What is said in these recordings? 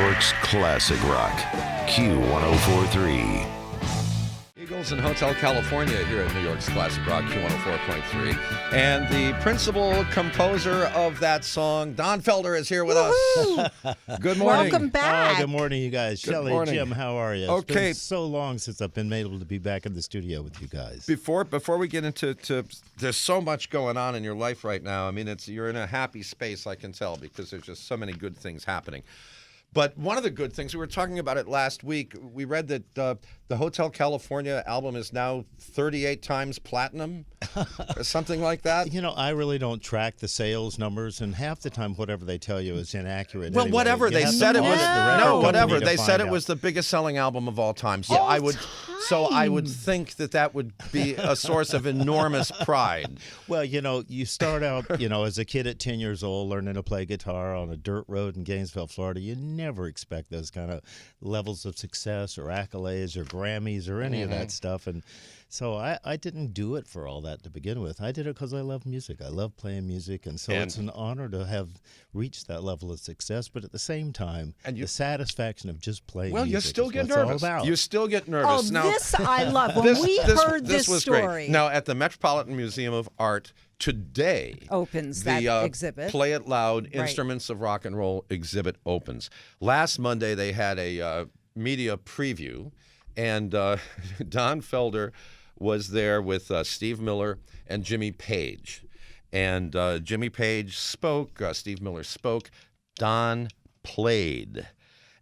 York's classic rock. Q1043. Eagles in Hotel California here at New York's Classic Rock, Q104.3. And the principal composer of that song, Don Felder, is here with us. Good morning. Welcome back. Good morning, you guys. Good Shelley, morning. Jim, how are you? It's Okay. been so long since I've been able to be back in the studio with you guys. Before we get into there's so much going on in your life right now. I mean, you're in a happy space, I can tell, because there's just so many good things happening. But one of the good things, we were talking about it last week, we read that the Hotel California album is now 38 times platinum, or something like that. You know, I really don't track the sales numbers, and half the time whatever they tell you is inaccurate. Well, anyway. whatever. You They have to said it call was, the record no, company whatever. to They said find it was out. the biggest selling album of all time. So I would think that would be a source of enormous pride. Well, you know, you start out, as a kid at 10 years old learning to play guitar on a dirt road in Gainesville, Florida. You never expect those kind of levels of success or accolades or Grammys or any of that stuff. And so I didn't do it for all that to begin with. I did it because I love music. I love playing music. And so it's an honor to have reached that level of success. But at the same time, the satisfaction of just playing Well, music you still is get what it's all nervous. about. You still get Oh, nervous. Now, this I love. When we heard this was story. Great. Now, at the Metropolitan Museum of Art today, Opens the that exhibit. Play It Loud Right. Instruments of Rock and Roll exhibit opens. Last Monday, they had a media preview, and Don Felder was there with Steve Miller and Jimmy Page. And Jimmy Page spoke, Steve Miller spoke, Don played.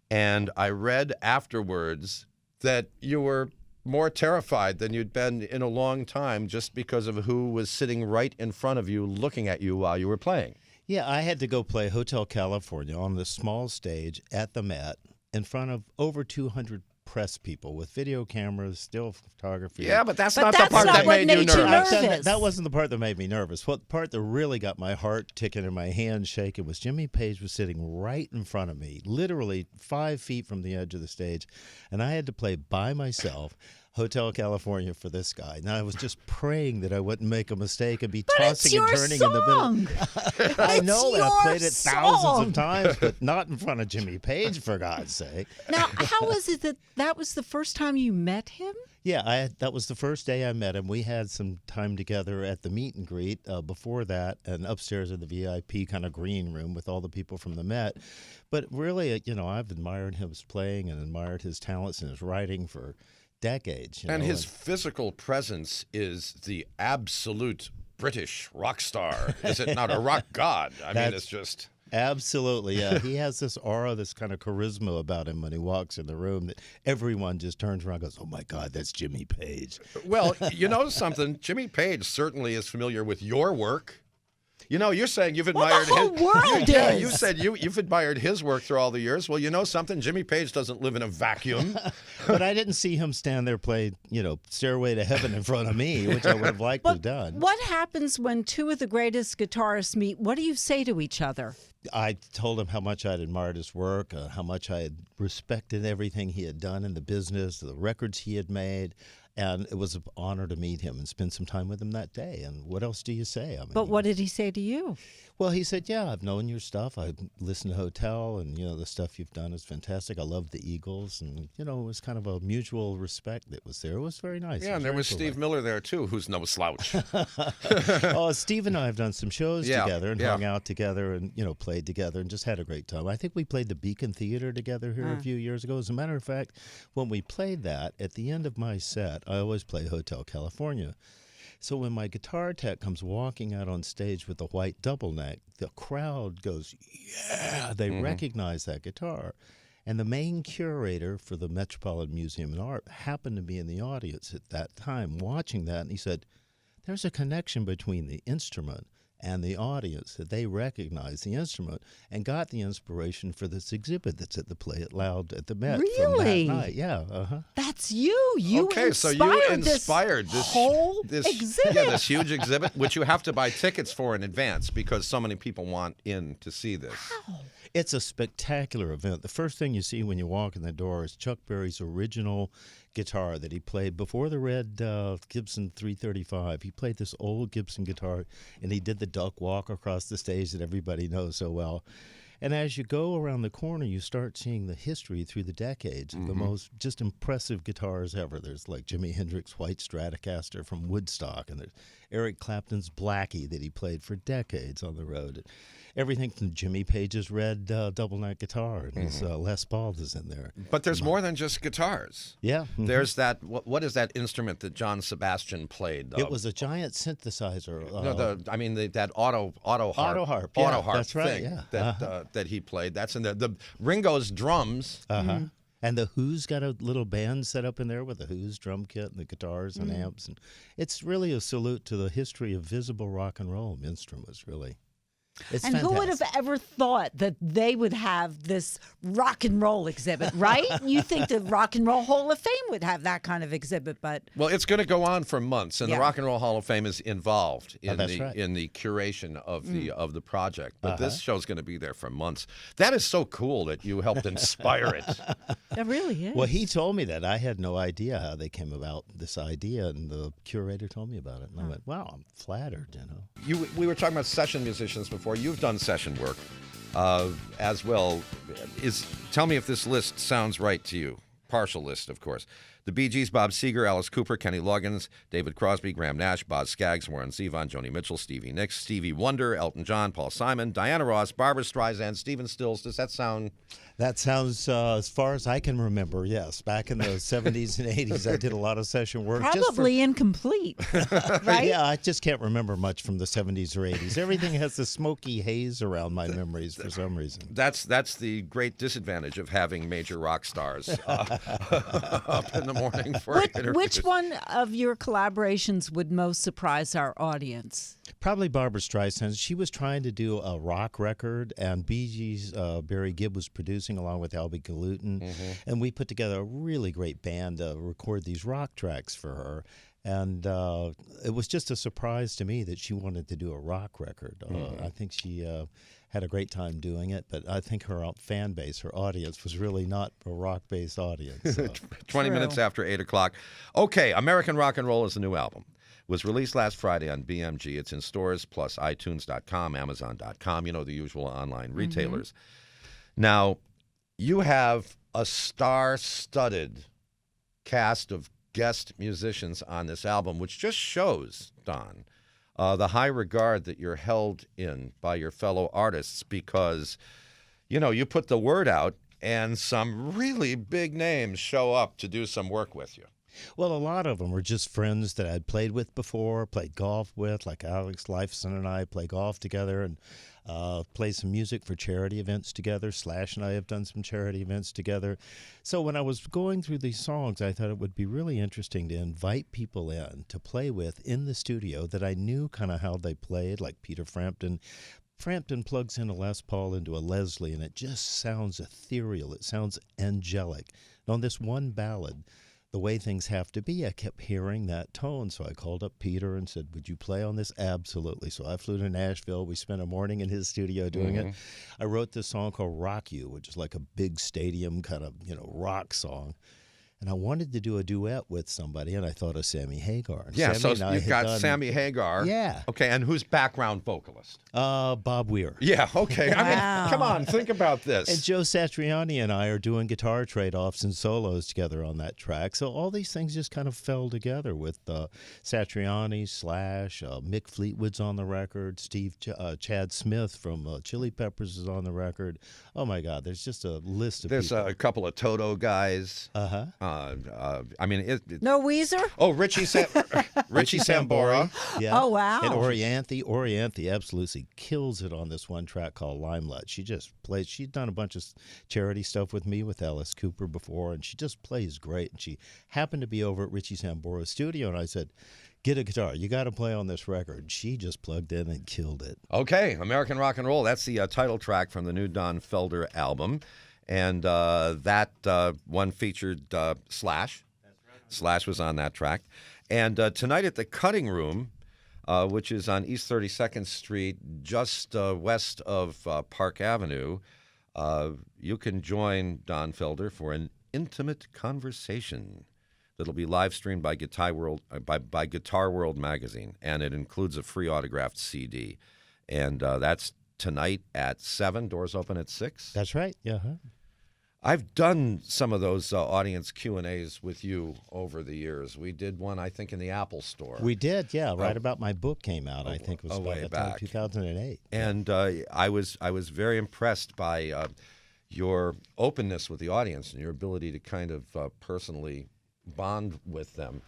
And I read afterwards that you were more terrified than you'd been in a long time just because of who was sitting right in front of you looking at you while you were playing. Yeah, I had to go play Hotel California on this small stage at the Met in front of over 200 press people with video cameras, still photography. Yeah, but that's But not that's the part not that what made you made you nervous. nervous. That wasn't the part that made me nervous. What the part that really got my heart ticking and my hands shaking was Jimmy Page was sitting right in front of me, literally 5 feet from the edge of the stage, and I had to play by myself Hotel California for this guy. And I was just praying that I wouldn't make a mistake and be tossing and turning in the middle. I know that. I've played it thousands of times, but not in front of Jimmy Page, for God's sake. Now, how was it that was the first time you met him? Yeah, that was the first day I met him. We had some time together at the meet and greet before that, and upstairs in the VIP kind of green room with all the people from the Met. But really, I've admired his playing and admired his talents and his writing for decades. And his physical presence is the absolute British rock star. Is it not a rock god? I mean, it's just... Absolutely, yeah. He has this aura, this kind of charisma about him when he walks in the room that everyone just turns around and goes, oh, my God, that's Jimmy Page. Well, you know something? Jimmy Page certainly is familiar with your work. You know, you're saying you've admired the whole world Yeah, is. you said you've admired his work through all the years. Well, you know something? Jimmy Page doesn't live in a vacuum. But I didn't see him stand there play, Stairway to Heaven in front of me, which I would have liked to have done. What happens when two of the greatest guitarists meet? What do you say to each other? I told him how much I'd admired his work, how much I had respected everything he had done in the business, the records he had made. And it was an honor to meet him and spend some time with him that day. And what else do you say? I mean, But what did he say to you? Well, he said, yeah, I've known your stuff. I've listened to Hotel, and, the stuff you've done is fantastic. I love the Eagles. And, it was kind of a mutual respect that was there. It was very nice. Yeah, and there was Steve Miller there, too, who's no slouch. Oh, Steve and I have done some shows together and hung out together and, played together and just had a great time. I think we played the Beacon Theater together here a few years ago. As a matter of fact, when we played that, at the end of my set, I always play Hotel California. So when my guitar tech comes walking out on stage with the white double neck, the crowd goes, yeah, they recognize that guitar. And the main curator for the Metropolitan Museum of Art happened to be in the audience at that time watching that, and he said, there's a connection between the instrument and the audience, that they recognized the instrument and got the inspiration for this exhibit that's at the Play It Loud at the Met Really? from that night. Yeah, That's you. You Okay, so you inspired this whole this exhibit. Yeah, this huge exhibit, which you have to buy tickets for in advance because so many people want in to see this. Wow. It's a spectacular event. The first thing you see when you walk in the door is Chuck Berry's original guitar that he played before the red Gibson 335. He played this old Gibson guitar, and he did the duck walk across the stage that everybody knows so well. And as you go around the corner, you start seeing the history through the decades of the most just impressive guitars ever. There's like Jimi Hendrix White Stratocaster from Woodstock, and there's Eric Clapton's Blackie that he played for decades on the road. Everything from Jimmy Page's red double neck guitar, and his Les Paul is in there. But there's more than just guitars. Yeah. There's that, what is that instrument that John Sebastian played? It was a giant synthesizer. That auto harp. Yeah, Auto harp that's right, thing yeah. that he played. That's in the Ringo's drums. And the Who's got a little band set up in there with the Who's drum kit and the guitars and amps. And it's really a salute to the history of visible rock and roll instruments, really. It's and fantastic. who would have ever thought that they would have this rock and roll exhibit, right? You think the Rock and Roll Hall of Fame would have that kind of exhibit, but Well, it's going to go on for months, and the Rock and Roll Hall of Fame is involved in right. the curation of the project. But this show's going to be there for months. That is so cool that you helped inspire it. that really is. Well, he told me that. I had no idea how they came about this idea, and the curator told me about it. And I went, wow, I'm flattered, you know. We were talking about session musicians before. You've done session work as well. Tell me if this list sounds right to you. Partial list, of course. The Bee Gees, Bob Seger, Alice Cooper, Kenny Loggins, David Crosby, Graham Nash, Boz Scaggs, Warren Zevon, Joni Mitchell, Stevie Nicks, Stevie Wonder, Elton John, Paul Simon, Diana Ross, Barbra Streisand, Stephen Stills. Does that sound... That sounds, as far as I can remember, yes. Back in the 70s and 80s, I did a lot of session work. Probably incomplete, right? Yeah, I just can't remember much from the 70s or 80s. Everything has the smoky haze around my memories for some reason. That's the great disadvantage of having major rock stars up in the morning for interviews. Which one of your collaborations would most surprise our audience? Probably Barbra Streisand. She was trying to do a rock record, and Bee Gees, Barry Gibb was producing along with Albie Galutin, and we put together a really great band to record these rock tracks for her. And it was just a surprise to me that she wanted to do a rock record. I think she had a great time doing it, but I think her fan base, her audience, was really not a rock-based audience. So. 20 minutes after 8 o'clock. Okay, American Rock and Roll is the new album. Was released last Friday on BMG. It's in stores, plus iTunes.com, Amazon.com, you know, the usual online retailers. Now, you have a star-studded cast of guest musicians on this album, which just shows, Don, the high regard that you're held in by your fellow artists because, you know, you put the word out and some really big names show up to do some work with you. Well, a lot of them were just friends that I'd played with before, played golf with, like Alex Lifeson and I play golf together and play some music for charity events together. Slash and I have done some charity events together. So when I was going through these songs, I thought it would be really interesting to invite people in to play with in the studio that I knew kind of how they played, like Peter Frampton. Frampton plugs in a Les Paul into a Leslie, and it just sounds ethereal. It sounds angelic. And on this one ballad, The Way Things Have to Be, I kept hearing that tone. So I called up Peter and said, would you play on this? Absolutely. So I flew to Nashville. We spent a morning in his studio doing it. I wrote this song called Rock You, which is like a big stadium kind of, rock song. And I wanted to do a duet with somebody, and I thought of Sammy Hagar. And Yeah, Sammy so you've got Sammy Hagar. Yeah. Okay, and who's background vocalist? Bob Weir. Yeah, okay. Wow. I mean, come on, think about this. And Joe Satriani and I are doing guitar trade-offs and solos together on that track. So all these things just kind of fell together with Satriani, Slash, Mick Fleetwood's on the record, Chad Smith from Chili Peppers is on the record. Oh, my God, there's just a list of There's people. a couple of Toto guys. I mean, No Weezer? Oh, Richie Sambora. Yeah. Oh, wow. And Orianthi absolutely kills it on this one track called Limelight. She just plays. She's done a bunch of charity stuff with me with Alice Cooper before, and she just plays great. And she happened to be over at Richie Sambora's studio, and I said, get a guitar. You got to play on this record. She just plugged in and killed it. Okay, American Rock and Roll. That's the title track from the new Don Felder album. And that one featured Slash. Slash was on that track. And tonight at the Cutting Room, which is on East 32nd Street, just west of Park Avenue, you can join Don Felder for an intimate conversation that'll be live streamed by Guitar World magazine, and it includes a free autographed CD. And that's tonight at 7. Doors open at 6. That's right. Yeah. Huh? I've done some of those audience Q&As with you over the years. We did one, I think, in the Apple Store. We did, yeah. Right about my book came out, I think it was way about back. 2008. And I was very impressed by your openness with the audience and your ability to kind of personally bond with them.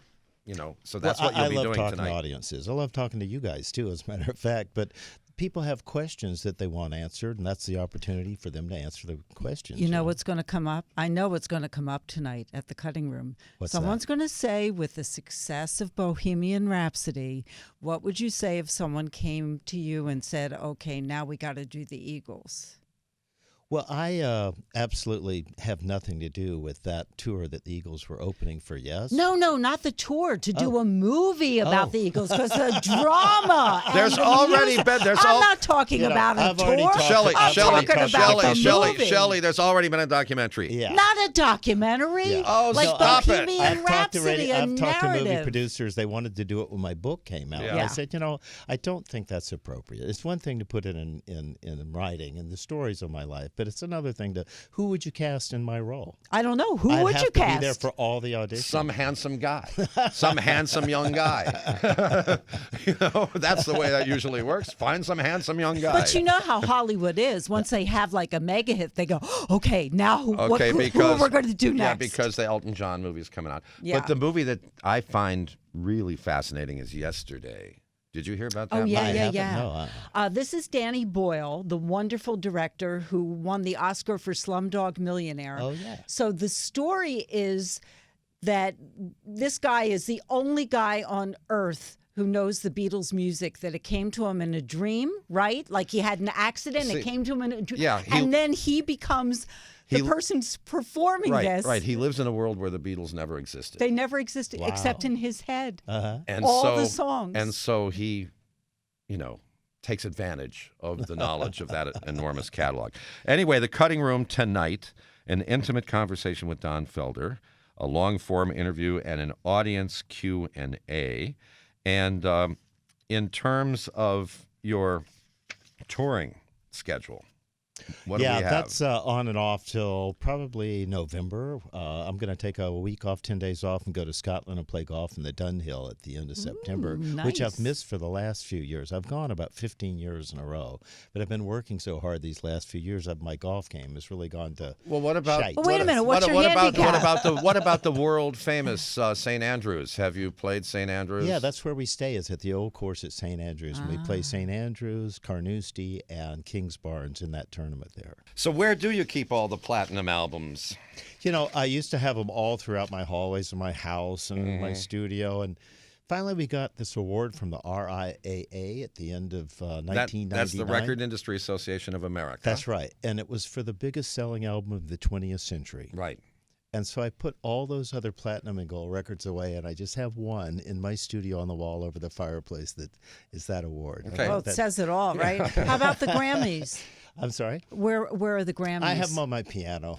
So that's what you'll be doing tonight. I love talking to audiences. I love talking to you guys, too, as a matter of fact. But people have questions that they want answered, and that's the opportunity for them to answer the questions. You know what's going to come up? I know what's going to come up tonight at the cutting room. Someone's going to say, with the success of Bohemian Rhapsody, what would you say if someone came to you and said, okay, now we got to do the Eagles? Well, I absolutely have nothing to do with that tour that the Eagles were opening for, yes? No, not the tour. To do a movie about the Eagles, because the drama. There's and the already music. been. I'm not talking about a tour. Shelley, there's already been a documentary. Yeah. Not a documentary. Yeah. Oh, like stop it. Bohemian Rhapsody, I've talked to movie narrative. producers. They wanted to do it when my book came out. Yeah. And I said, I don't think that's appropriate. It's one thing to put it in writing and the stories of my life, but it's another thing to, who would you cast in my role? I don't know. Who I'd would have you to cast? Be there for all the auditions. Some handsome guy. Some handsome young guy. That's the way that usually works. Find some handsome young guy. But you know how Hollywood is. Once they have like a mega hit, they go, okay, now who are we going to do next? Yeah, because the Elton John movie is coming out. Yeah. But the movie that I find really fascinating is Yesterday. Did you hear about that? Oh, yeah, I yeah, haven't, yeah. no. This is Danny Boyle, the wonderful director who won the Oscar for Slumdog Millionaire. Oh, yeah. So the story is that this guy is the only guy on Earth who knows the Beatles' music, that it came to him in a dream, right? Like he had an accident, it came to him in a dream. Yeah, and then he becomes the person's performing this. Right. He lives in a world where the Beatles never existed. They never existed except in his head. And all the songs. And so he, takes advantage of the knowledge of that enormous catalog. Anyway, the cutting room tonight, an intimate conversation with Don Felder, a long-form interview, and an audience Q&A. And in terms of your touring schedule, what do we have? That's on and off till probably November. I'm going to take a week off, 10 days off, and go to Scotland and play golf in the Dunhill at the end of September, which I've missed for the last few years. I've gone about 15 years in a row, but I've been working so hard these last few years that my golf game has really gone to what about? shite. Well, wait a minute. What's your handicap? What about the world famous St. Andrews? Have you played St. Andrews? Yeah, that's where we stay. Is at the old course at St. Andrews, and we play St. Andrews, Carnoustie, and Kings Barnes in that tournament there. So where do you keep all the platinum albums? I used to have them all throughout my hallways in my house and in my studio, and finally we got this award from the RIAA at the end of 1999. That's the Record Industry Association of America. That's right, and it was for the biggest selling album of the 20th century. Right. And so I put all those other platinum and gold records away, and I just have one in my studio on the wall over the fireplace that is that award. Okay. Well, it says it all, right? How about the Grammys? I'm sorry? Where are the Grammys? I have them on my piano,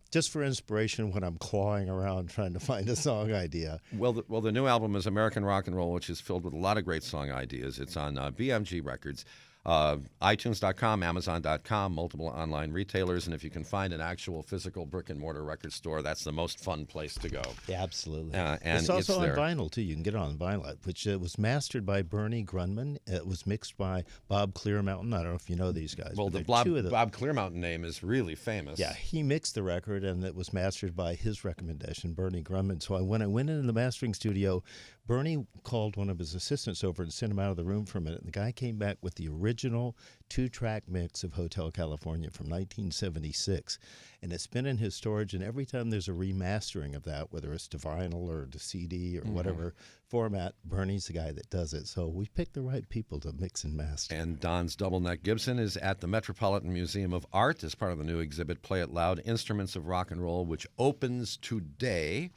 just for inspiration when I'm clawing around trying to find a song idea. Well, the new album is American Rock and Roll, which is filled with a lot of great song ideas. It's on BMG Records. iTunes.com, Amazon.com, multiple online retailers, and if you can find an actual physical brick-and-mortar record store, that's the most fun place to go. Yeah, absolutely. And it's also on there. vinyl, too. You can get it on vinyl, which was mastered by Bernie Grunman. It was mixed by Bob Clearmountain. I don't know if you know these guys. Well, the Bob Clearmountain name is really famous. Yeah, he mixed the record, and it was mastered by his recommendation, Bernie Grunman. So when I went into the mastering studio, Bernie called one of his assistants over and sent him out of the room for a minute. And the guy came back with the original 2-track mix of Hotel California from 1976. And it's been in his storage, and every time there's a remastering of that, whether it's to vinyl or to CD or whatever format, Bernie's the guy that does it. So we picked the right people to mix and master. And Don's Double Neck Gibson is at the Metropolitan Museum of Art as part of the new exhibit, Play It Loud, Instruments of Rock and Roll, which opens today.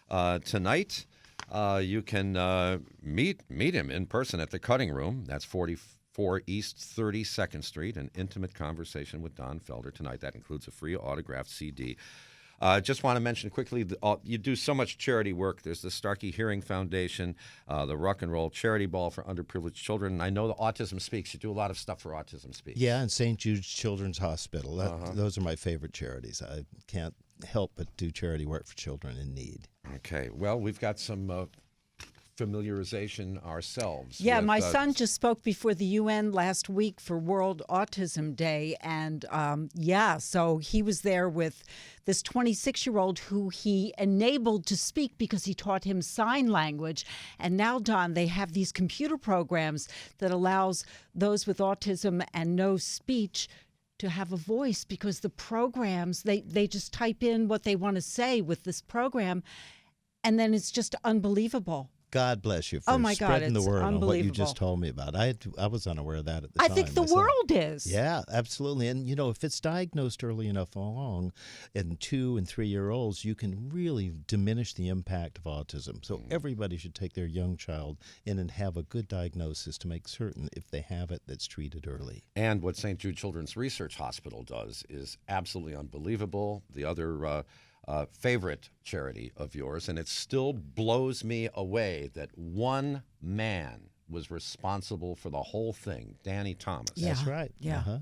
Tonight, you can meet him in person at the Cutting Room. That's 44 East 32nd Street, an intimate conversation with Don Felder tonight. That includes a free autographed CD. Just want to mention quickly, you do so much charity work. There's the Starkey Hearing Foundation, the Rock and Roll Charity Ball for underprivileged children. And I know the Autism Speaks. You do a lot of stuff for Autism Speaks. Yeah, and St. Jude's Children's Hospital. Those are my favorite charities. I can't help but do charity work for children in need. Okay. Well, we've got some familiarization ourselves. Yeah, with, my son just spoke before the UN last week for World Autism Day. And so he was there with this 26-year-old who he enabled to speak because he taught him sign language. And now, Don, they have these computer programs that allows those with autism and no speech to have a voice, because the programs, they just type in what they want to say with this program, and then it's just unbelievable. God bless you for spreading the word on what you just told me about. I was unaware of that at the time. I think the world is. Yeah, absolutely. And, if it's diagnosed early enough along in 2- and 3-year-olds, you can really diminish the impact of autism. So everybody should take their young child in and have a good diagnosis to make certain, if they have it, that's treated early. And what St. Jude Children's Research Hospital does is absolutely unbelievable. The other favorite charity of yours, and it still blows me away that one man was responsible for the whole thing, Danny Thomas. Yeah. That's right. Yeah. Uh-huh.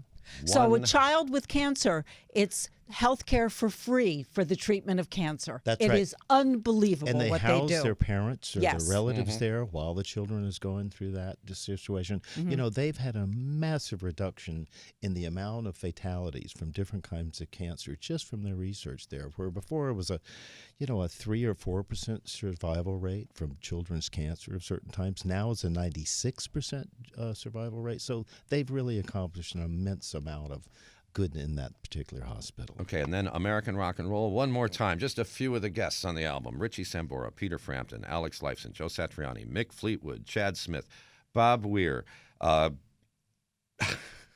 So a child with cancer, it's health care for free for the treatment of cancer. That's right. It is unbelievable and they what house they do. their parents or Yes. their relatives there while the children is going through that situation. They've had a massive reduction in the amount of fatalities from different kinds of cancer just from their research there, where before it was a 3 or 4% survival rate from children's cancer of certain times. Now it's a 96% survival rate. So they've really accomplished an immense amount of good in that particular hospital. Okay, and then American Rock and Roll, one more time. Just a few of the guests on the album: Richie Sambora, Peter Frampton, Alex Lifeson, Joe Satriani, Mick Fleetwood, Chad Smith, Bob Weir,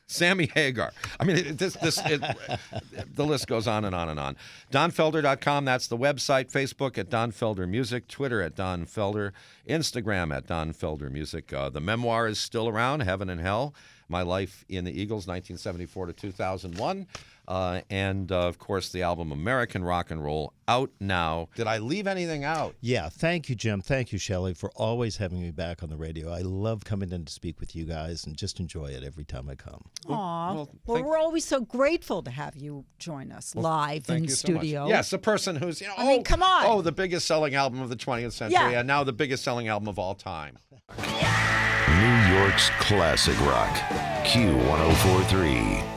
Sammy Hagar. I mean, the list goes on and on and on. DonFelder.com, that's the website. Facebook at Don Felder Music. Twitter at Don Felder. Instagram at Don Felder Music. The memoir is still around, Heaven and Hell: My Life in the Eagles, 1974 to 2001. And, of course, the album American Rock and Roll, out now. Did I leave anything out? Yeah, thank you, Jim. Thank you, Shelley, for always having me back on the radio. I love coming in to speak with you guys and just enjoy it every time I come. Aw. Well, we're always so grateful to have you join us live in studio. So yes, a person who's, I mean, come on. Oh, the biggest selling album of the 20th century, and now the biggest selling album of all time. New York's classic rock, Q1043.